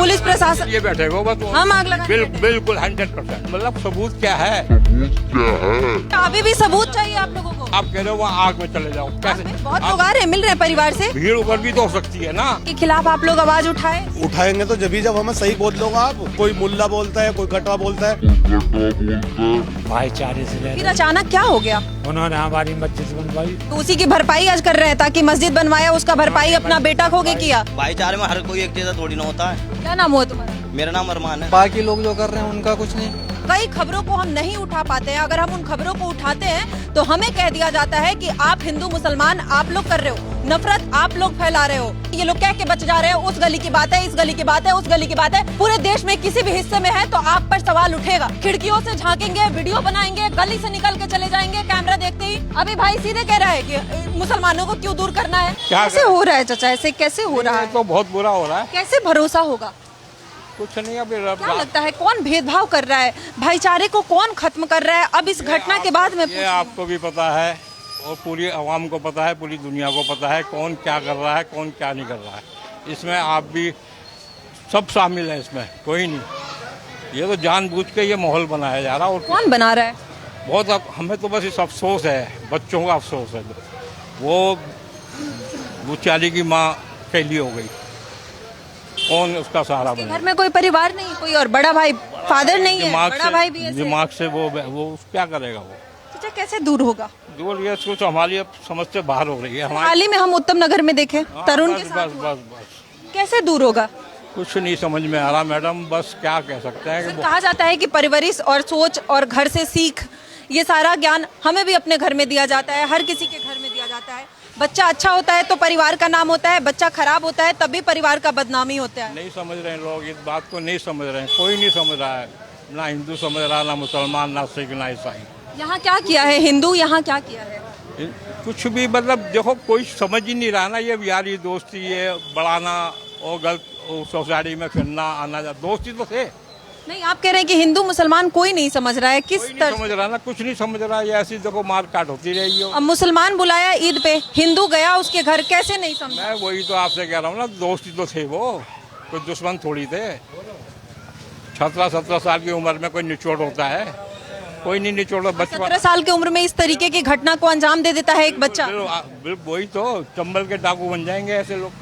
Police प्रशासन ये बैठे हो बस हम आग लगा बिल्कुल 100%। मतलब सबूत क्या है? अभी भी सबूत चाहिए आप लोगों को। आप कह रहे हो वहाँ आग में चले जाओ, कैसे? बहुत लोग आ रहे हैं, मिल रहे हैं परिवार से। भीड़ उधर भी तो हो सकती है ना। के खिलाफ आप लोग आवाज उठाएंगे तो जब हमें सही बोल लो आप। कोई मुल्ला बोलता है, कोई कटवा बोलता है। भाईचारे से फिर अचानक क्या हो गया? उन्होंने हमारी मस्जिद बनवाई, तो उसी की भरपाई आज कर रहे हैं, ताकि मस्जिद बनवाया उसका भरपाई अपना बेटा खो के किया। भाईचारे में हर कोई एक जैसा थोड़ी ना होता है। क्या नाम हुआ तुम्हारा? मेरा नाम अरमान है। बाकी लोग जो कर रहे हैं उनका कुछ नहीं। कई खबरों को हम नहीं उठा पाते हैं। अगर हम उन खबरों को उठाते हैं तो हमें कह दिया जाता है कि आप हिंदू मुसलमान आप लोग कर रहे हो, नफरत आप लोग फैला रहे हो। ये लोग कह के बच जा रहे हो, उस गली की बात है, इस गली की बात है, उस गली की बात है। पूरे देश में किसी भी हिस्से में है तो आप पर सवाल उठेगा। खिड़कियों से झांकेंगे, वीडियो बनाएंगे, गली से निकल के चले जाएंगे कैमरा देखते ही। अभी भाई सीधे कह रहा है कि मुसलमानों को क्यों दूर करना है। कैसे हो रहा है चाचा, ऐसे कैसे हो रहा है? तो बहुत बुरा हो रहा है। कैसे भरोसा होगा? कुछ नहीं। अभी क्या लगता है कौन भेदभाव कर रहा है? भाईचारे को कौन खत्म कर रहा है? अब इस घटना के बाद में ये आपको भी पता है और पूरी आवाम को पता है, पूरी दुनिया को पता है कौन क्या कर रहा है, कौन क्या नहीं कर रहा है। इसमें आप भी सब शामिल है, इसमें कोई नहीं। ये तो जानबूझ के ये माहौल बनाया जा रहा है। और कौन बना रहा है? बहुत हमें तो बस इस अफसोस है, बच्चों का अफसोस है। वो बेचारी की माँ कैदी हो गई, कौन उसका सहारा बने? घर में कोई परिवार नहीं, कोई और बड़ा भाई फादर नहीं है, बड़ा भाई भी ऐसे। दिमाग से वो क्या करेगा वो? चाचा कैसे दूर होगा? दूर ये सोच हमारी अब समझ से बाहर हो रही है। हाल ही में हम उत्तम नगर में देखे तरुण के साथ हुआ। बस कैसे दूर होगा? कुछ नहीं समझ में आ रहा मैडम, बस क्या कह सकते हैं कि कहा जाता है कि परवरिश और सोच और घर से सीख, ये सारा ज्ञान हमें भी अपने घर में दिया जाता है, हर किसी के घर में दिया जाता है। बच्चा अच्छा होता है तो परिवार का नाम होता है, बच्चा खराब होता है तब भी परिवार का बदनामी होता है। नहीं समझ रहे हैं लोग, इस बात को नहीं समझ रहे हैं। कोई नहीं समझ रहा है, ना हिंदू समझ रहा, ना मुसलमान, ना सिख, ना ईसाई। यहाँ क्या किया है हिंदू, यहाँ क्या किया है? कुछ भी मतलब देखो, कोई समझ ही नहीं रहा ना। ये यारी दोस्ती, ये बढ़ाना और गलत सोसाइटी में फिरना आना, दोस्ती तो थे। नहीं, आप कह रहे हैं कि हिंदू मुसलमान कोई नहीं समझ रहा है। किस तरह समझ रहा ना, कुछ नहीं समझ रहा। ये ऐसी देखो मार काट होती रही है। अब मुसलमान बुलाया ईद पे, हिंदू गया उसके घर, कैसे नहीं समझ? मैं वही तो आपसे कह रहा हूँ ना, दोस्ती तो थे वो, कोई दुश्मन थोड़ी थे। 17 साल की उम्र में कोई निचोड़ होता है? कोई नहीं निचोड़। 17 साल की उम्र में इस तरीके की घटना को अंजाम दे देता है एक बच्चा। वही तो, चंबल के डाकू बन जाएंगे ऐसे लोग।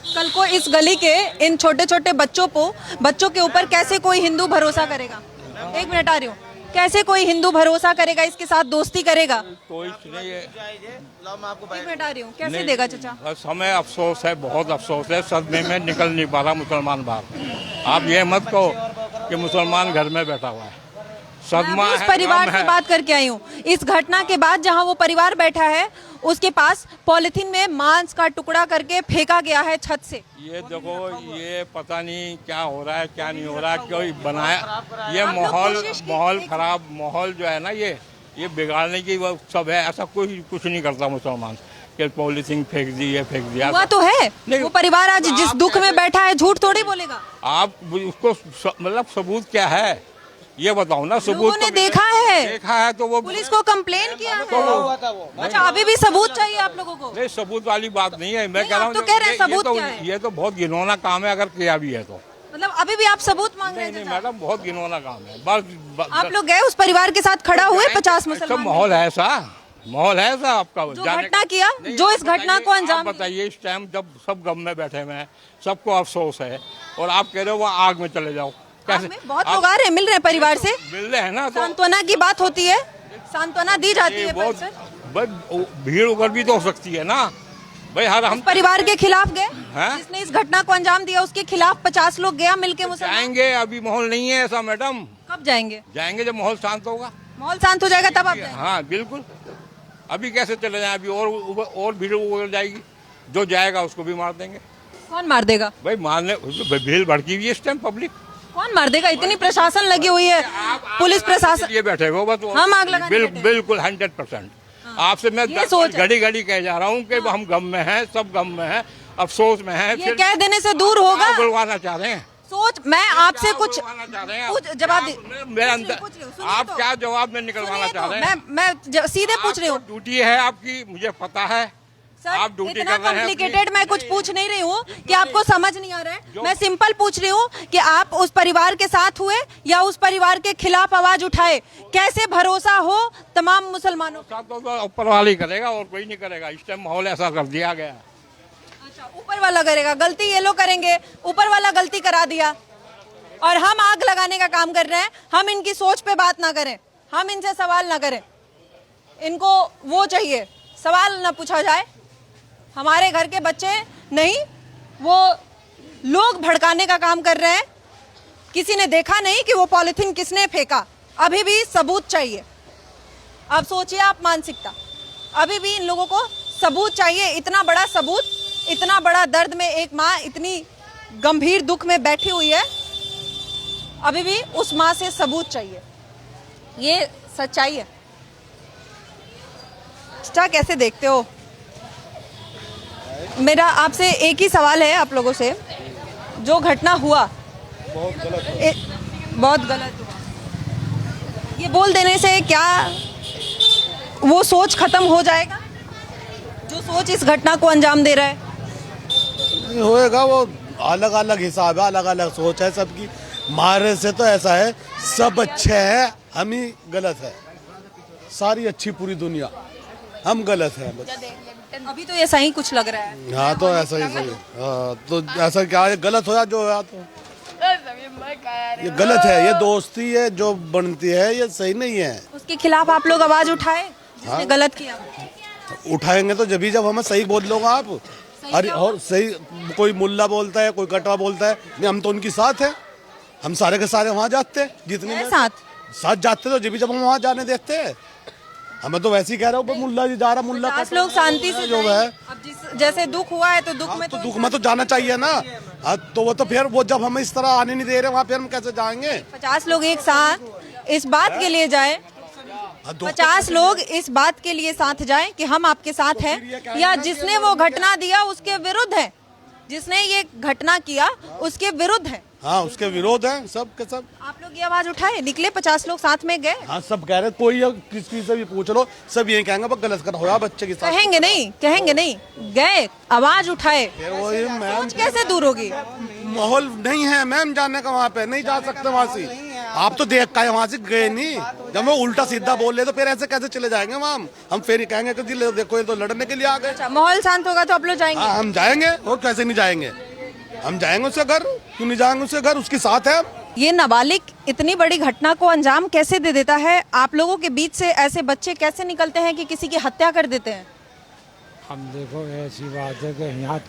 कल को इस गली के इन छोटे छोटे बच्चों के ऊपर कैसे कोई हिंदू भरोसा करेगा? एक मिनट आ रही हूँ। कैसे कोई हिंदू भरोसा करेगा, इसके साथ दोस्ती करेगा? कोई नहीं। एक मिनट आ रही हूँ। कैसे देगा चाचा? बस हमें अफसोस है, बहुत अफसोस है। सदमे में निकल नहीं पा रहा मुसलमान बाहर। आप ये मत कहो कि मुसलमान घर में बैठा हुआ है। सदमा उस परिवार से बात करके आई हूँ। इस घटना के बाद जहाँ वो परिवार बैठा है उसके पास पॉलिथीन में मांस का टुकड़ा करके फेंका गया है छत से। ये देखो, ये पता नहीं क्या हो रहा है, क्या नहीं हो रहा है, कोई बनाया ये माहौल खराब माहौल जो है ना, ये बिगाड़ने की वो सब है। ऐसा कोई कुछ नहीं करता मुसलमान कि पॉलिथीन फेंक दी, ये फेंक दिया। हुआ तो है। वो परिवार आज जिस दुख में बैठा है, झूठ थोड़ी बोलेगा। आप उसको मतलब सबूत क्या है ये बताओ ना। सबूत ने देखा है तो वो पुलिस को कंप्लेन किया है। अच्छा, अभी भी सबूत चाहिए आप लोगों को? नहीं, सबूत वाली बात नहीं है। मैं कह रहा हूँ तो कह रहे हैं सबूत क्या है? ये तो बहुत घिनौना काम है, अगर किया भी है तो। मतलब अभी भी आप सबूत मांग रहे हैं? नहीं मैडम, बहुत घिनौना काम है। बस आप लोग गए उस परिवार के साथ, खड़ा हुए 50 मुसलमान? माहौल है ऐसा, माहौल है ऐसा आपका जो घटना किया, जो इस घटना को अंजाम बताइए। इस टाइम जब सब गम में बैठे हुए हैं, सबको अफसोस है, और आप कह रहे हो वहाँ आग में चले जाओ, कैसे? बहुत लोग आ रहे हैं, मिल रहे हैं परिवार से, मिल रहे हैं ना, तो सांत्वना की बात होती है, सांत्वना दी जाती है। बहुत भीड़ उधर भी तो हो सकती है ना भाई। हम परिवार के खिलाफ गए, जिसने इस घटना को अंजाम दिया उसके खिलाफ 50 लोग गया मिलके मुसलमान। जाएंगे, अभी माहौल नहीं है ऐसा मैडम। कब जाएंगे? जाएंगे जब माहौल शांत होगा। माहौल शांत हो जाएगा तब आप जाएंगे? हाँ बिल्कुल। अभी कैसे चले जाएं? अभी और भीड़ उड़ जाएगी। जो जाएगा उसको भी मार देंगे। कौन मार देगा भाई? मारने भीड़ भड़की हुई है इस टाइम पब्लिक। कौन मार देगा? इतनी प्रशासन लगी हुई है, पुलिस प्रशासन। ये बैठे हो बस हम आग लगाने बैठे हैं। बिल्कुल 100%। आपसे मैं घड़ी कह जा रहा हूँ कि हम गम में हैं, सब गम में हैं, अफसोस में हैं। ये कह देने से दूर होगा? बुलवाना चाह रहे हैं। सोच, मैं आपसे कुछ जवाब मेरे अंदर आप क्या जवाब में निकलवाना चाह रहे हैं? मैं सीधे पूछ रही हूँ। ड्यूटी है आपकी, मुझे पता है। आप ड्यूटी इतना कर रहे हैं कॉम्प्लिकेटेड मैं कुछ पूछ नहीं रही हूँ कि आपको समझ नहीं आ रहा है। मैं सिंपल पूछ रही हूँ कि आप उस परिवार के साथ हुए या उस परिवार के खिलाफ आवाज उठाए। कैसे भरोसा हो तमाम मुसलमानों साथ तो ऊपर वाला ही करेगा और कोई नहीं करेगा। इस टाइम माहौल ऐसा कर दिया गया। अच्छा, ऊपर वाला करेगा, गलती ये लोग करेंगे, ऊपर वाला गलती करा दिया और हम आग लगाने का काम कर रहे हैं। हम इनकी सोच पे बात ना करें, हम इनसे सवाल ना करें। इनको वो चाहिए, सवाल ना पूछा जाए। हमारे घर के बच्चे नहीं, वो लोग भड़काने का काम कर रहे हैं। किसी ने देखा नहीं कि वो पॉलिथीन किसने फेंका, अभी भी सबूत चाहिए। अब सोचिए आप मानसिकता, अभी भी इन लोगों को सबूत चाहिए। इतना बड़ा सबूत, इतना बड़ा दर्द में एक माँ इतनी गंभीर दुख में बैठी हुई है, अभी भी उस माँ से सबूत चाहिए। ये सच्चाई है। क्या कैसे देखते हो? मेरा आपसे एक ही सवाल है आप लोगों से, जो घटना हुआ बहुत गलत हुआ, ये बोल देने से क्या वो सोच खत्म हो जाएगा जो सोच इस घटना को अंजाम दे रहा है? नहीं होएगा, वो अलग अलग हिसाब है, अलग अलग सोच है सबकी। हमारे से तो ऐसा है, सब अच्छे हैं, हम ही गलत है। सारी अच्छी पूरी दुनिया, हम गलत हैं बस। अभी तो ऐसा ही कुछ लग रहा है। हाँ तो ऐसा ही सही। हाँ तो ऐसा क्या है, गलत होया जो होया, तो ये गलत है। ये दोस्ती है जो बनती है, ये सही नहीं है। उसके खिलाफ आप लोग आवाज उठाए जिसने गलत किया? उठाएंगे तो जब हमें सही बोल लोगे आप। अरे और सही, कोई मुल्ला बोलता है, कोई कटवा बोलता है, नहीं हम तो उनकी साथ है। हम सारे के सारे वहाँ जाते हैं, जितने साथ जाते तो जब हम वहाँ जाने देते हैं। हमें तो वैसे ही कह रहा हूँ, मुल्ला जी जा रहा, मुल्ला 50 लोग शांति से जो है। अब जैसे दुख हुआ है तो दुख में तो दुख में तो जाना चाहिए ना। तो वो तो फिर वो जब हमें इस तरह आने नहीं दे रहे वहाँ, फिर हम कैसे जाएंगे? 50 लोग एक साथ इस बात के लिए जाए, 50 लोग इस बात के लिए साथ जाएं कि हम आपके साथ हैं, या जिसने वो घटना दिया उसके विरुद्ध है, जिसने ये घटना किया उसके विरुद्ध है। हाँ उसके विरोध है सब के सब। आप लोग ये आवाज उठाए, निकले, 50 लोग साथ में गए। हाँ सब कह रहे, कोई किसी से भी पूछ लो, सब यही कहेंगे बस गलत कर होया बच्चे के साथ। कहेंगे नहीं, गए, आवाज उठाए, वही मैम, सोच कैसे दूर होगी? माहौल नहीं है मैम जाने का, वहाँ पे नहीं जा सकते वहाँ से। आप तो देख का वहाँ से गए नहीं, जब वो उल्टा सीधा बोल ले तो फिर ऐसे कैसे चले जाएंगे मैम? हम फिर ही कहेंगे कि देखो ये तो लड़ने के लिए आ गए। अच्छा, माहौल शांत होगा तो आप लोग जाएंगे? हाँ हम जाएंगे, और कैसे नहीं जाएंगे? हम जाएंगे उसके घर, क्यों नहीं जाएंगे उसके घर, उसके साथ है। ये नाबालिग इतनी बड़ी घटना को अंजाम कैसे दे देता है? आप लोगों के बीच से ऐसे बच्चे कैसे निकलते हैं कि किसी की हत्या कर देते हैं? हम देखो ऐसी बात है कि यहाँ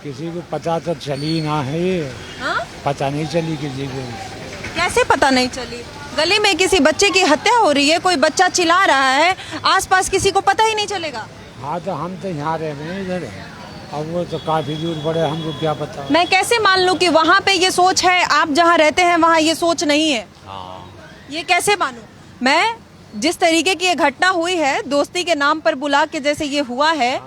किसी को पता तो चली ना है, ये पता नहीं चली किसी को। कैसे पता नहीं चली? गली में किसी बच्चे की हत्या हो रही है, कोई बच्चा चिल्ला रहा है, आसपास किसी को पता ही नहीं चलेगा। हाँ तो हम तो यहाँ रह रहे हैं इधर, अब वो तो काफी दूर पड़े, हमको क्या पता। मैं कैसे मान लूं कि वहाँ पे ये सोच है, आप जहाँ रहते हैं वहाँ ये सोच नहीं है? ये कैसे मानूं मैं? जिस तरीके की ये घटना हुई है, दोस्ती के नाम पर बुला के जैसे ये हुआ है,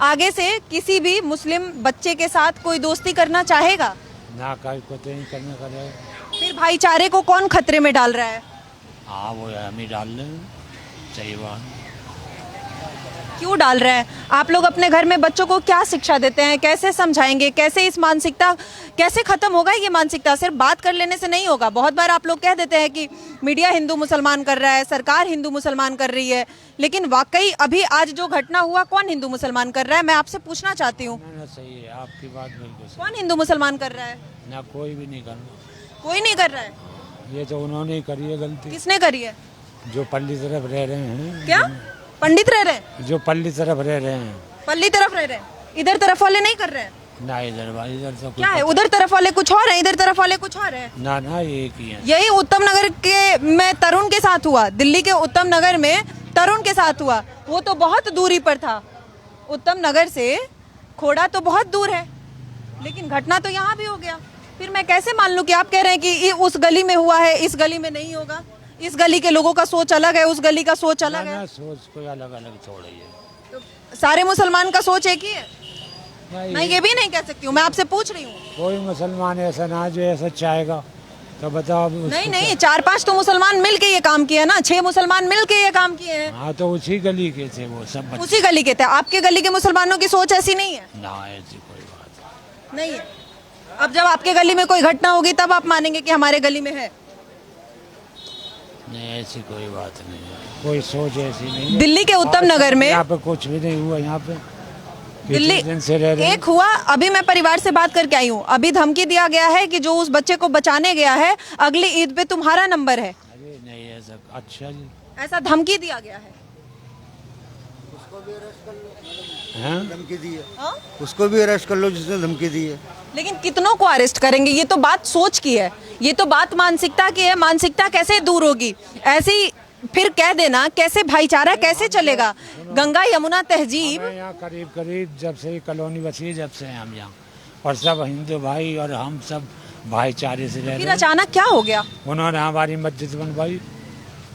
आगे से किसी भी मुस्लिम बच्चे के साथ कोई दोस्ती करना चाहेगा ना, कोई को तो नहीं करने का है। फिर भाईचारे को कौन खतरे में डाल रहा है? हाँ वो हम ही डाल रहे हैं, सही बात। क्यों डाल रहे हैं? आप लोग अपने घर में बच्चों को क्या शिक्षा देते हैं? कैसे समझाएंगे? कैसे इस मानसिकता, कैसे खत्म होगा ये मानसिकता? सिर्फ बात कर लेने से नहीं होगा। बहुत बार आप लोग कह देते हैं कि मीडिया हिंदू मुसलमान कर रहा है, सरकार हिंदू मुसलमान कर रही है, लेकिन वाकई अभी आज जो घटना हुआ, कौन हिंदू मुसलमान कर रहा है? मैं आपसे पूछना चाहती हूँ। सही है आपकी बात, बिल्कुल सही। कौन हिंदू मुसलमान कर रहा है? ना कोई भी नहीं करना, कोई नहीं कर रहा है। ये तो उन्होंने ही करी है गलती। किसने करी है? जो पल्ली तरफ रह रहे हैं। क्या पंडित रह रहे हैं? जो पल्ली तरफ रह रहे हैं। पल्ली तरफ रह रहे हैं, इधर तरफ वाले नहीं कर रहे हैं? ना इधर तो क्या है, उधर तरफ वाले कुछ और है, इधर तरफ वाले कुछ और है। ना एक ही है। यही उत्तम नगर के में तरुण के साथ हुआ, दिल्ली के उत्तम नगर में तरुण के साथ हुआ। वो तो बहुत दूरी पर था, उत्तम नगर से खोड़ा तो बहुत दूर है, लेकिन घटना तो यहाँ भी हो गया। फिर मैं कैसे मान लूं कि आप कह रहे हैं कि उस गली में हुआ है, इस गली में नहीं होगा? इस गली के लोगों का सोच अलग है, उस गली का सोच अलग है। सोच कोई अलग अलग थोड़ी है, तो सारे मुसलमान का सोच एक ही है? मैं ये भी नहीं कह सकती हूँ, मैं आपसे पूछ रही हूँ। कोई मुसलमान ऐसा ना जो ऐसा चाहेगा तो बताओ नहीं नहीं, 4-5 तो मुसलमान मिल के ये काम किए ना, 6 मुसलमान मिल के ये काम किए हैं। हाँ तो उसी गली के थे वो सब बच्चे। उसी गली के थे। आपके गली के मुसलमानों की सोच ऐसी नहीं है? ना ऐसी कोई बात नहीं है। अब जब आपके गली में कोई घटना होगी तब आप मानेंगे कि हमारे गली में है। नहीं, ऐसी कोई बात नहीं है, कोई सोच ऐसी नहीं है। दिल्ली के उत्तम नगर में यहाँ पे कुछ भी नहीं हुआ। यहाँ पे दिल्ली दिन से रह रहे हैं। एक हुआ, अभी मैं परिवार से बात करके आई हूँ, अभी धमकी दिया गया है कि जो उस बच्चे को बचाने गया है अगली ईद पे तुम्हारा नंबर है। अरे नहीं ऐसा। अच्छा जी, ऐसा धमकी दिया गया है। हाँ? धमकी दी है, हाँ? उसको भी अरेस्ट कर लो जिसने धमकी दी है। लेकिन कितनों को अरेस्ट करेंगे? ये तो बात सोच की है, ये तो बात मानसिकता की है। मानसिकता कैसे दूर होगी? ऐसी फिर कह देना, कैसे भाईचारा कैसे चलेगा? गंगा यमुना तहजीब। हमें यहाँ करीब करीब जब से कॉलोनी बसी जब से हैं हम यहाँ, और सब हिंदू भाई और हम सब भाईचारे से रह फिर रहे हैं। अचानक क्या हो गया? उन्होंने हमारी मस्जिद बनवाई।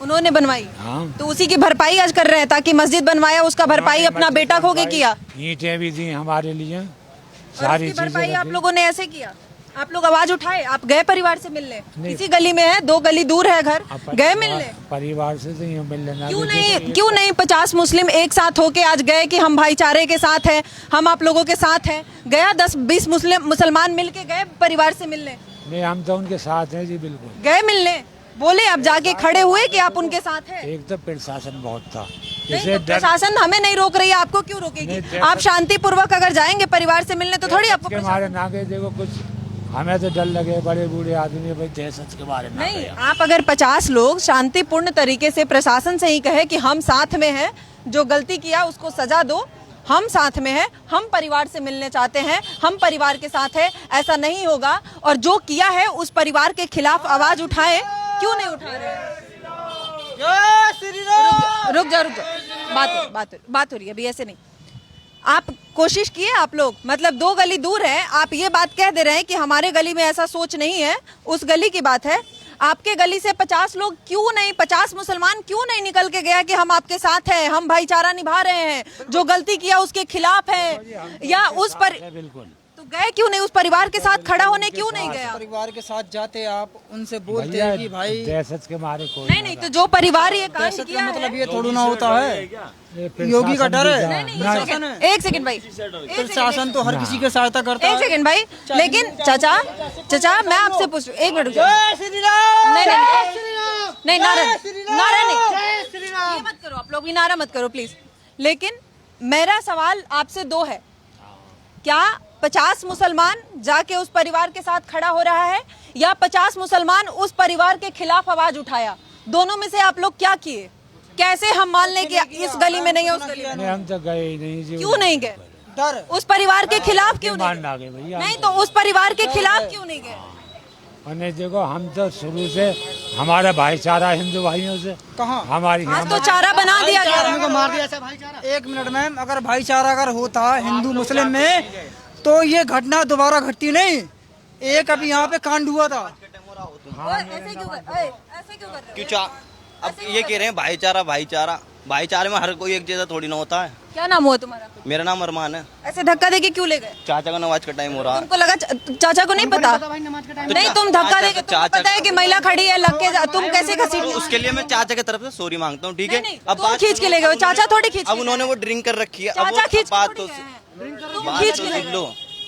उन्होंने बनवाई, हाँ तो उसी की भरपाई आज कर रहे हैं, ताकि मस्जिद बनवाया उसका भरपाई अपना बेटा खो के किया। ईंटें भी दी हमारे लिए, और सारी उसकी भरपाई चीजें आप रखी। लोगों ने ऐसे किया? आप लोग आवाज उठाए? आप गए परिवार से मिलने? नहीं। इसी गली में है, 2 गली दूर है घर, अब गए मिलने? परिवार से तो यूँ मिल लेना। क्यों नहीं 50 मुस्लिम एक साथ होके आज गए कि हम भाईचारे के साथ हैं, हम आप लोगों के साथ हैं? गया 10-20 मुसलमान मिल के गए परिवार से मिलने? नहीं, हम तो उनके साथ हैं जी, बिल्कुल। गए मिलने? बोले आप जाके खड़े हुए कि आप उनके साथ हैं? एक तो प्रशासन बहुत था, नहीं, इसे तो प्रशासन हमें नहीं रोक रही है, आपको क्यों रोकेगी? नहीं, आप शांतिपूर्वक अगर जाएंगे परिवार से मिलने तो थोड़ी आपको के मारे ना गए। देखो कुछ हमें तो डर लगे, बड़े बूढ़े आदमी भाई दहशत के बारे में नहीं। आप अगर 50 लोग शांतिपूर्ण तरीके से प्रशासन से ही कहे कि हम साथ में हैं, जो गलती किया उसको सजा दो, हम साथ में हैं, हम परिवार से मिलने चाहते हैं, हम परिवार के साथ हैं, ऐसा नहीं होगा। और जो किया है उस परिवार के खिलाफ आवाज उठाए, क्यों नहीं उठा रहे हैं? रुक जा, बात हो रही है अभी, ऐसे नहीं। आप कोशिश किए आप लोग, मतलब 2 गली दूर है, आप ये बात कह दे रहे हैं कि हमारे गली में ऐसा सोच नहीं है, उस गली की बात है। आपके गली से 50 लोग क्यों नहीं, 50 मुसलमान क्यों नहीं निकल के गया कि हम आपके साथ हैं, हम भाईचारा निभा रहे हैं, जो गलती किया उसके खिलाफ है? या उस पर बिल्कुल तो गए क्यों नहीं? उस परिवार के साथ खड़ा होने क्यों नहीं गया? परिवार के साथ जाते आप, उनसे बोलते भैया, हैं कि भाई दहशत के मारे कोई नहीं, तो जो परिवार ये कांड दहशत किया का है, मतलब ये थोड़ी ना होता है। प्रशासन योगी का डर भी है। था। नहीं, प्रशासन है। एक सेकंड भाई, प्रशासन तो हर किसी की सहायता करता है। एक सेकंड भाई। लेकिन चाचा मैं आपसे पूछ रही हूँ, 1 मिनट रुक जाओ। नहीं, नारा नहीं, ये मत करो, आप लोग भी नारा मत करो प्लीज। लेकिन मेरा सवाल आपसे 2 है। क्या 50 मुसलमान जाके उस परिवार के साथ खड़ा हो रहा है, या 50 मुसलमान उस परिवार के खिलाफ आवाज उठाया? दोनों में से आप लोग क्या किए? कैसे हम मान लें कि इस गली में नहीं है, उस गली में? नहीं, हम तो गए ही नहीं जी। क्यों नहीं गए? डर उस परिवार के खिलाफ क्यों नहीं मान गए? गए भैया। नहीं, तो उस परिवार के खिलाफ क्यों नहीं गए? और नहीं, देखो हम तो शुरू से हमारा भाईचारा हिंदू भाइयों से, कहाँ हमारी आज तो चारा बना दिया गया। को मार दिया ऐसा भाईचारा। 1 मिनट मैम, अगर भाईचारा अगर होता हिंदू मुस्लिम में तो ये घटना दोबारा घटती नहीं। एक अभी यहाँ पे कांड हुआ था। ऐसे क्यों कर रहे क्यों अब ये कह रहे हैं भाईचारे में हर कोई एक जैसा थोड़ी ना होता है। क्या नाम हुआ तुम्हारा? मेरा नाम अरमान है। ऐसे धक्का देके क्यों ले गए? चाचा का नमाज का टाइम हो रहा है। तुमको लगा चाचा को नहीं पता? नहीं, तुम धक्का देके, तुमको पता है कि महिला खड़ी है, लग के तुम कैसे घसीट? उसके लिए मैं चाचा की तरफ से सॉरी मांगता हूँ, ठीक है? अब तुम खींच के ले गए, चाचा थोड़ी खींच। अब उन्होंने वो ड्रिंक कर रखी है। चाचा खींच बात तो लो,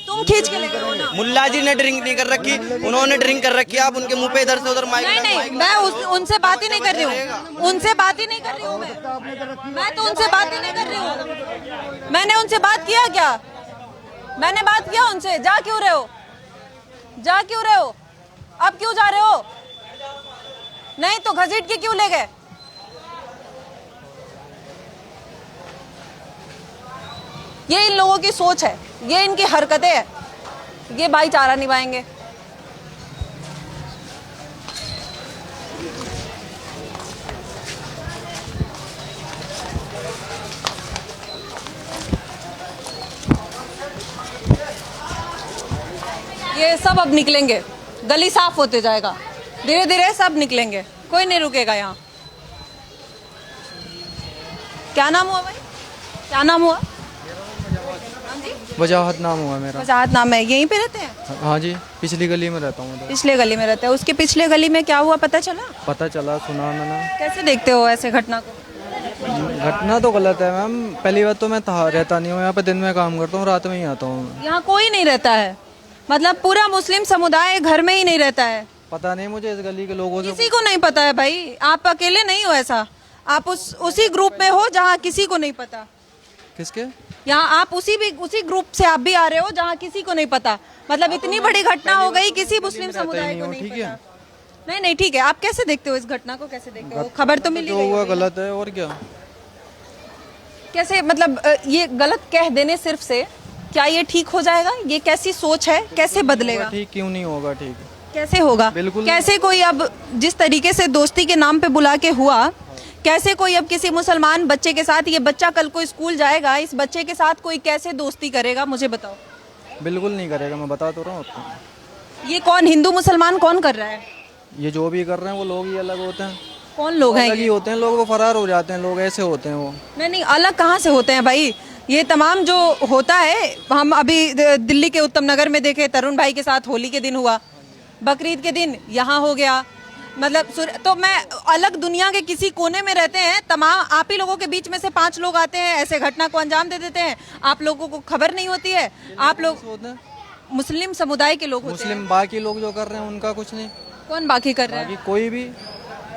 तुम खींच के ले गए हो ना। मुल्ला जी ने ड्रिंक नहीं कर रखी, उन्होंने ड्रिंक कर रखी है। आप उनके मुंह पे इधर से उधर माइक नहीं, मैं उनसे बात ही नहीं कर रही हूँ, उनसे बात ही नहीं कर रही हूँ मैं तो उनसे बात ही नहीं कर रही हूँ। मैंने उनसे बात किया क्या? मैंने बात किया उनसे? जा क्यों रहे हो? अब क्यों जा रहे हो? नहीं तो घसीट के क्यों ले गए? ये इन लोगों की सोच है, ये इनकी हरकतें हैं, ये भाईचारा निभाएंगे। ये सब अब निकलेंगे, गली साफ होते जाएगा, धीरे धीरे सब निकलेंगे, कोई नहीं रुकेगा यहाँ। क्या नाम हुआ भाई? क्या नाम हुआ? वजाहत नाम हुआ मेरा। वजाहत नाम है, यहीं पे रहते हैं? हाँ जी, पिछली गली में रहता हूँ। पिछले गली में रहते हैं। उसके पिछले गली में क्या हुआ पता चला? पता चला, सुना मैंने। कैसे देखते हो ऐसे घटना को? घटना तो गलत है मैम। पहली बात तो मैं रहता नहीं हूँ यहाँ पे, दिन में काम करता हूँ, रात में ही आता हूँ। यहाँ कोई नहीं रहता है? मतलब पूरा मुस्लिम समुदाय घर में ही नहीं रहता है? पता नहीं मुझे इस गली के लोगों से। किसी को नहीं पता है भाई? आप अकेले नहीं हो ऐसा, आप उसी ग्रुप में हो जहाँ किसी को नहीं पता। किसके? यहाँ आप उसी ग्रुप से आप भी आ रहे हो जहाँ किसी को नहीं पता। मतलब इतनी बड़ी घटना हो गई, किसी मुस्लिम समुदाय को नहीं पता। नहीं ठीक है, आप कैसे देखते हो इस घटना को? कैसे देखते हो? खबर तो मिली जो हुआ गलत है, और क्या। कैसे मतलब ये गलत कह देने सिर्फ से क्या ये ठीक हो जाएगा? ये कैसी सोच है, कैसे बदलेगा? ठीक क्यों नहीं होगा? ठीक कैसे होगा? बिल्कुल। कैसे कोई अब जिस तरीके से दोस्ती के नाम पे बुला के हुआ, कैसे कोई अब किसी मुसलमान बच्चे के साथ, ये बच्चा कल को स्कूल जाएगा, इस बच्चे के साथ कोई कैसे दोस्ती करेगा? मुझे बताओ। बिल्कुल नहीं करेगा, मैं बता तो रहा हूँ आपको। ये कौन, हिंदू मुसलमान कौन कर रहा है? ये जो भी कर रहे हैं वो लोग ही अलग होते हैं। कौन लोग हैं? अलग ही होते हैं लोग, वो फरार हो जाते हैं लोग, ऐसे होते हैं वो। नहीं अलग कहाँ से होते हैं भाई? ये तमाम जो होता है, हम अभी दिल्ली के उत्तम नगर में देखे, तरुण भाई के साथ होली के दिन हुआ, बकरीद के दिन यहाँ हो गया। मतलब तो मैं अलग दुनिया के किसी कोने में रहते हैं, तमाम आप ही लोगों के बीच में से 5 लोग आते हैं, ऐसे घटना को अंजाम दे देते हैं, आप लोगों को खबर नहीं होती है। आप लोग मुस्लिम समुदाय के लोग होते हैं। मुस्लिम बाकी लोग जो कर रहे हैं उनका कुछ नहीं। कौन बाकी कर रहा है? कोई भी।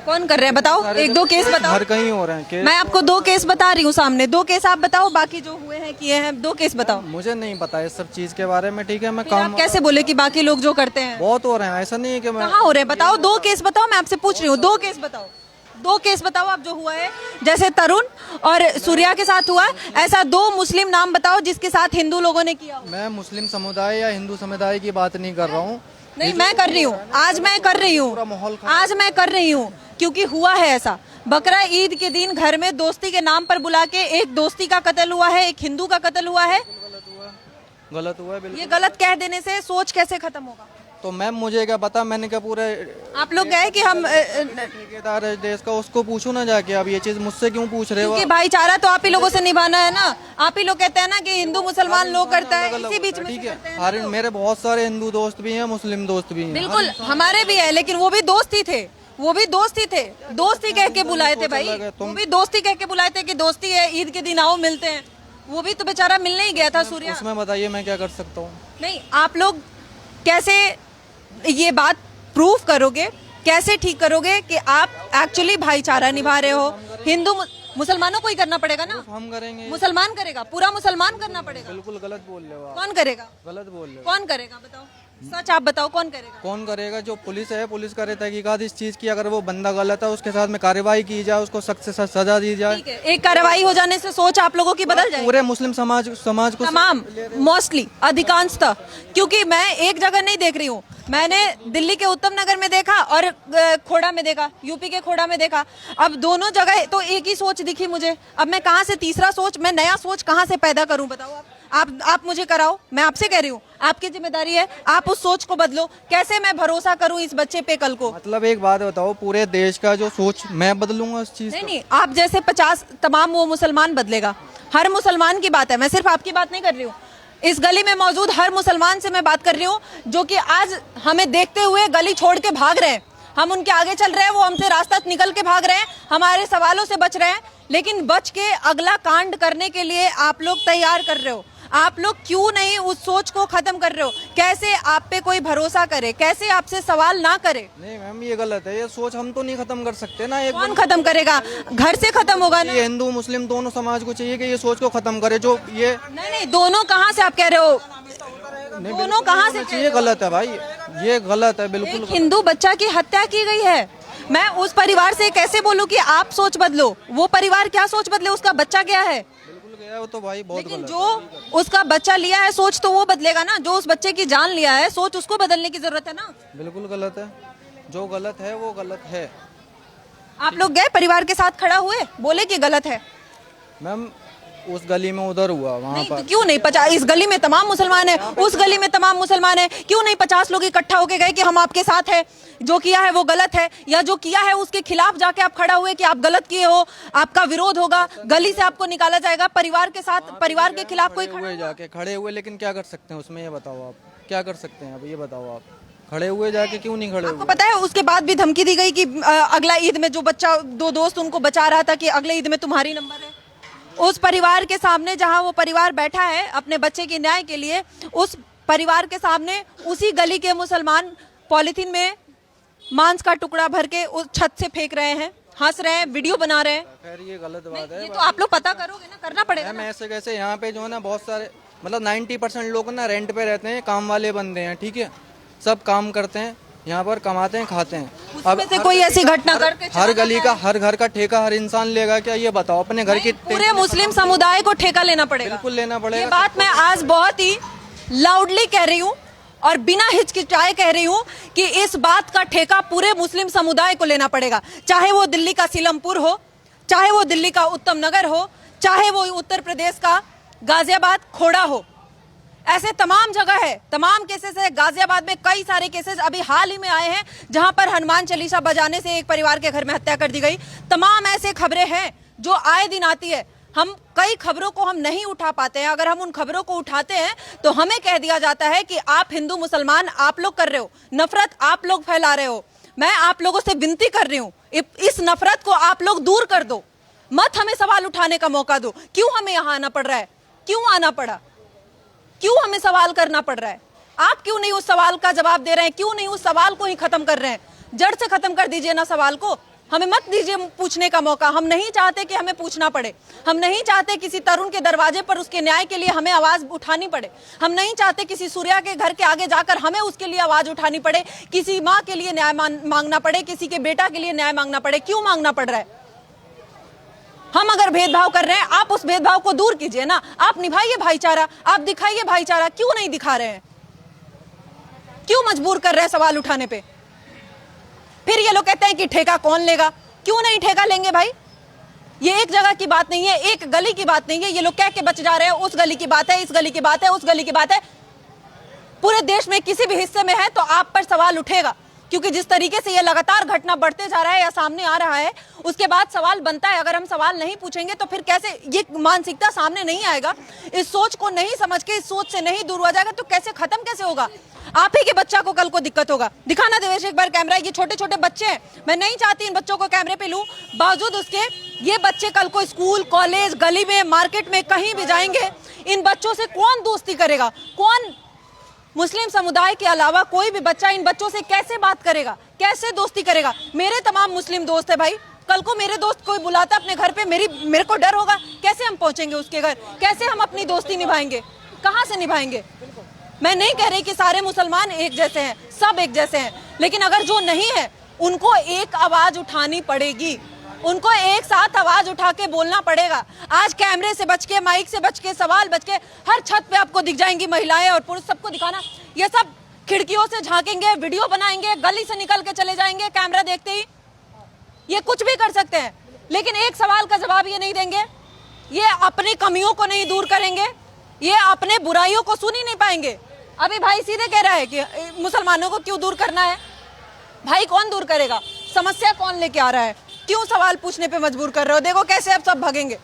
कौन कर रहे हैं बताओ? 1-2 केस बताओ। हर कहीं हो रहे हैं केस। मैं आपको 2 केस बता रही हूँ सामने, 2 केस आप बताओ, बाकी जो हुए हैं किए हैं, 2 केस बताओ। मुझे नहीं पता इस सब चीज के बारे में, ठीक है। मैं फिर आप कैसे बोले कि बाकी लोग जो करते हैं? बहुत हो रहे हैं, ऐसा नहीं है कि मैं। कहाँ हो रहे हैं बताओ? 2 केस बताओ, मैं आपसे पूछ रही हूँ, 2 केस बताओ। 2 केस बताओ आप जो हुआ है, जैसे तरुण और सूर्या के साथ हुआ, ऐसा 2 मुस्लिम नाम बताओ जिसके साथ हिंदू लोगों ने किया। मैं मुस्लिम समुदाय या हिंदू समुदाय की बात नहीं कर रहा हूँ। नहीं मैं कर रही हूँ, आज मैं कर रही हूँ, आज मैं कर रही हूँ, क्योंकि हुआ है ऐसा। बकरा ईद के दिन घर में दोस्ती के नाम पर बुला के एक दोस्ती का कत्ल हुआ है, एक हिंदू का कत्ल हुआ है। गलत हुआ है बिल्कुल। ये गलत कह देने से सोच कैसे खत्म होगा? तो मैम मुझे क्या पता, मैंने क्या पूरे आप लोग गए कि हम ठेकेदार है देश का, उसको पूछो ना जाके। अब ये चीज मुझसे क्यों पूछ रहे हो? क्योंकि भाईचारा तो आप ही लोगों से निभाना है ना। आप ही लोग कहते हैं ना कि हिंदू मुसलमान लोग करता है, इसी बीच में ठीक है। हर मेरे बहुत सारे हिंदू दोस्त भी हैं, मुस्लिम दोस्त भी हैं। बिल्कुल हमारे भी है, लेकिन वो भी दोस्त ही थे, वो भी दोस्त ही थे, दोस्ती कह के बुलाए थे भाई, वो भी दोस्ती कह के बुलाए थे कि दोस्ती है, ईद के दिन आओ मिलते हैं। वो भी तो बेचारा मिलने ही गया था सूर्या। उसमें बताइए मैं क्या कर सकता हूँ? नहीं आप लोग कैसे ये बात प्रूव करोगे, कैसे ठीक करोगे कि आप एक्चुअली भाईचारा निभा रहे हो? हिंदू मुसलमानों को ही करना पड़ेगा ना? हम करेंगे। मुसलमान करेगा, पूरा मुसलमान करना पड़ेगा। बिल्कुल गलत बोल रहे हो आप। कौन करेगा? गलत बोल रहे हो। कौन करेगा बताओ, सच आप बताओ, कौन करेगा? कौन करेगा? जो पुलिस है, पुलिस करे तहकीकात इस चीज की। अगर वो बंदा गलत है उसके साथ में कार्रवाई की जाए, उसको सख्त से सख्त सजा दी जाए। ठीक है, एक कार्रवाई हो जाने से सोच आप लोगों की बदल जाएगी? पूरे मुस्लिम समाज को तमाम मोस्टली अधिकांशतः, क्योंकि मैं एक जगह नहीं देख रही हूँ, मैंने दिल्ली के उत्तम नगर में देखा और खोड़ा में देखा, यूपी के खोड़ा में देखा। अब दोनों जगह तो एक ही सोच दिखी मुझे। अब मैं कहाँ से तीसरा सोच, मैं नया सोच कहाँ से पैदा करूँ बताओ? आप मुझे कराओ, मैं आपसे कह रही हूँ, आपकी जिम्मेदारी है, आप उस सोच को बदलो। कैसे मैं भरोसा करूँ इस बच्चे पे कल को? मतलब एक बात बताओ, पूरे देश का जो सोच मैं बदलूंगा इस चीज? नहीं, आप जैसे 50 तमाम वो मुसलमान बदलेगा, हर मुसलमान की बात है, मैं सिर्फ आपकी बात नहीं कर रही हूँ। इस गली में मौजूद हर मुसलमान से मैं बात कर रही हूँ, जो कि आज हमें देखते हुए गली छोड़ के भाग रहे हैं। हम उनके आगे चल रहे हैं, वो हमसे रास्ता निकल के भाग रहे हैं, हमारे सवालों से बच रहे हैं, लेकिन बच के अगला कांड करने के लिए आप लोग तैयार कर रहे हो। आप लोग क्यों नहीं उस सोच को खत्म कर रहे हो? कैसे आप पे कोई भरोसा करे, कैसे आपसे सवाल ना करे? नहीं मैम ये गलत है, ये सोच हम तो नहीं खत्म कर सकते ना। कौन खत्म करेगा? घर से खत्म होगा ना। ये हिंदू मुस्लिम दोनों समाज को चाहिए कि ये सोच को खत्म करे। जो ये नहीं दोनों कहाँ से आप कह रहे हो? दोनों कहाँ से? ये गलत है भाई, ये गलत है बिल्कुल। एक हिंदू बच्चा की हत्या की गई है, मैं उस परिवार से कैसे बोलूं कि आप सोच बदलो? वो परिवार क्या सोच बदले? उसका बच्चा गया है, बिल्कुल गया वो तो भाई बहुत लेकिन गलत। जो उसका बच्चा लिया है सोच तो वो बदलेगा ना। जो उस बच्चे की जान लिया है सोच उसको बदलने की जरूरत है ना। बिल्कुल गलत है, जो गलत है वो गलत है। आप लोग गए परिवार के साथ खड़ा हुए, बोले कि गलत है? मैम उस गली में उधर हुआ वहाँ नहीं, पर। तो क्यों नहीं 50? इस गली में तमाम मुसलमान है, उस गली में तमाम मुसलमान है, क्यों नहीं 50 लोग इकट्ठा होके गए कि हम आपके साथ है, जो किया है वो गलत है, या जो किया है उसके खिलाफ जाके आप खड़ा हुए कि आप गलत किए हो, आपका विरोध होगा, गली से आपको निकाला जाएगा, परिवार के साथ, परिवार के खिलाफ कोई हुए जाके खड़े हुए, लेकिन क्या कर सकते हैं उसमें, ये बताओ आप क्या कर सकते हैं? अब ये बताओ आप खड़े हुए जाके क्यों नहीं खड़े आपको हुए? पता है उसके बाद भी धमकी दी गई कि अगला ईद में जो बच्चा, दो दोस्त उनको बचा रहा था कि अगले ईद में तुम्हारी नंबर है। उस परिवार के सामने जहां वो परिवार बैठा है अपने बच्चे के न्याय के लिए, उस परिवार के सामने उसी गली के मुसलमान पॉलिथीन में मांस का टुकड़ा भर के उस छत से फेंक रहे हैं, हंस रहे हैं, वीडियो बना रहे हैं। खैर ये गलत बात है। ये तो आप लोग पता करोगे ना, करना पड़ेगा मैम ना। ऐसे कैसे यहाँ पे जो है ना बहुत सारे मतलब 90% लोग ना रेंट पे रहते हैं, काम वाले बंदे हैं, ठीक है, सब काम करते हैं यहाँ पर, कमाते हैं, खाते हैं। उसमें से कोई ऐसी घटना करके हर गली का, हर घर का ठेका हर इंसान लेगा क्या? ये बताओ, अपने घर की पूरे मुस्लिम समुदाय को ठेका लेना पड़ेगा। बिल्कुल लेना ये पड़ेगा। बात मैं आज बहुत ही लाउडली कह रही हूँ और बिना हिचकिचाए कह रही हूँ कि इस बात का ठेका पूरे मुस्लिम समुदाय को लेना पड़ेगा, चाहे वो दिल्ली का सीलमपुर हो, चाहे वो दिल्ली का उत्तम नगर हो, चाहे वो उत्तर प्रदेश का गाजियाबाद खोड़ा हो। ऐसे तमाम जगह है, तमाम केसेस है। गाजियाबाद में कई सारे केसेस अभी हाल ही में आए हैं जहां पर हनुमान चालीसा बजाने से एक परिवार के घर में हत्या कर दी गई। तमाम ऐसे खबरें हैं जो आए दिन आती है। हम कई खबरों को हम नहीं उठा पाते हैं। अगर हम उन खबरों को उठाते हैं तो हमें कह दिया जाता है कि आप हिंदू मुसलमान आप लोग कर रहे हो, नफरत आप लोग फैला रहे हो। मैं आप लोगों से विनती कर रही हूँ, इस नफरत को आप लोग दूर कर दो, मत हमें सवाल उठाने का मौका दो। क्यों हमें यहाँ आना पड़ रहा है? क्यों आना पड़ा? क्यों हमें सवाल करना पड़ रहा है? आप क्यों नहीं उस सवाल का जवाब दे रहे हैं? क्यों नहीं उस सवाल को ही खत्म कर रहे हैं? जड़ से खत्म कर दीजिए ना सवाल को, हमें मत दीजिए पूछने का मौका। हम नहीं चाहते कि हमें पूछना पड़े, हम नहीं चाहते किसी तरुण के दरवाजे पर उसके न्याय के लिए हमें आवाज उठानी पड़े, हम नहीं चाहते किसी सूर्या के घर के आगे जाकर हमें उसके लिए आवाज उठानी पड़े, किसी माँ के लिए न्याय मांगना पड़े, किसी के बेटा के लिए न्याय मांगना पड़े। क्यों मांगना पड़ रहा है? हम अगर भेदभाव कर रहे हैं, आप उस भेदभाव को दूर कीजिए ना, आप निभाइए भाईचारा, आप दिखाइए भाईचारा। क्यों नहीं दिखा रहे हैं? क्यों मजबूर कर रहे हैं सवाल उठाने पे? फिर ये लोग कहते हैं कि ठेका कौन लेगा। क्यों नहीं ठेका लेंगे भाई? ये एक जगह की बात नहीं है, एक गली की बात नहीं है। ये लोग कह के बच जा रहे हैं उस गली की बात है, इस गली की बात है, उस गली की बात है। पूरे देश में किसी भी हिस्से में है तो आप पर सवाल उठेगा, क्योंकि जिस तरीके से ये लगातार घटना बढ़ते जा रहा है या सामने आ रहा है, उसके बाद सवाल बनता है। अगर हम सवाल नहीं पूछेंगे तो फिर कैसे? ये मानसिकता सामने नहीं आएगा, इस सोच को नहीं समझ के, इस सोच से नहीं दूर हुआ जाएगा तो कैसे खत्म कैसे होगा? आप ही के बच्चा को कल को दिक्कत होगा। दिखाना देवेश एक बार कैमरा। ये छोटे छोटे बच्चे हैं, मैं नहीं चाहती इन बच्चों को कैमरे पे लूं, बावजूद उसके ये बच्चे कल को स्कूल, कॉलेज, गली में, मार्केट में कहीं भी जाएंगे। इन बच्चों से कौन दोस्ती करेगा? कौन मुस्लिम समुदाय के अलावा कोई भी बच्चा इन बच्चों से कैसे बात करेगा, कैसे दोस्ती करेगा? मेरे तमाम मुस्लिम दोस्त है भाई, कल को मेरे दोस्त कोई बुलाता अपने घर पे, मेरे को डर होगा, कैसे हम पहुंचेंगे उसके घर? कैसे हम अपनी दोस्ती निभाएंगे? कहां से निभाएंगे? मैं नहीं कह रही कि सारे मुसलमान एक जैसे हैं, सब एक जैसे हैं, लेकिन अगर जो नहीं है उनको एक आवाज उठानी पड़ेगी, उनको एक साथ आवाज उठा के बोलना पड़ेगा। आज कैमरे से बच के, माइक से बच के, सवाल बच के, हर छत पे आपको दिख जाएंगी महिलाएं और पुरुष, सबको दिखाना। ये सब खिड़कियों से झांकेंगे, वीडियो बनाएंगे, गली से निकल के चले जाएंगे कैमरा देखते ही। ये कुछ भी कर सकते हैं, लेकिन एक सवाल का जवाब ये नहीं देंगे, ये अपनी कमियों को नहीं दूर करेंगे, ये अपने बुराइयों को सुन ही नहीं पाएंगे। अभी भाई सीधे कह रहा है कि मुसलमानों को क्यों दूर करना है? भाई कौन दूर करेगा? समस्या कौन लेके आ रहा है? क्यों सवाल पूछने पे मजबूर कर रहे हो? देखो कैसे अब सब भागेंगे।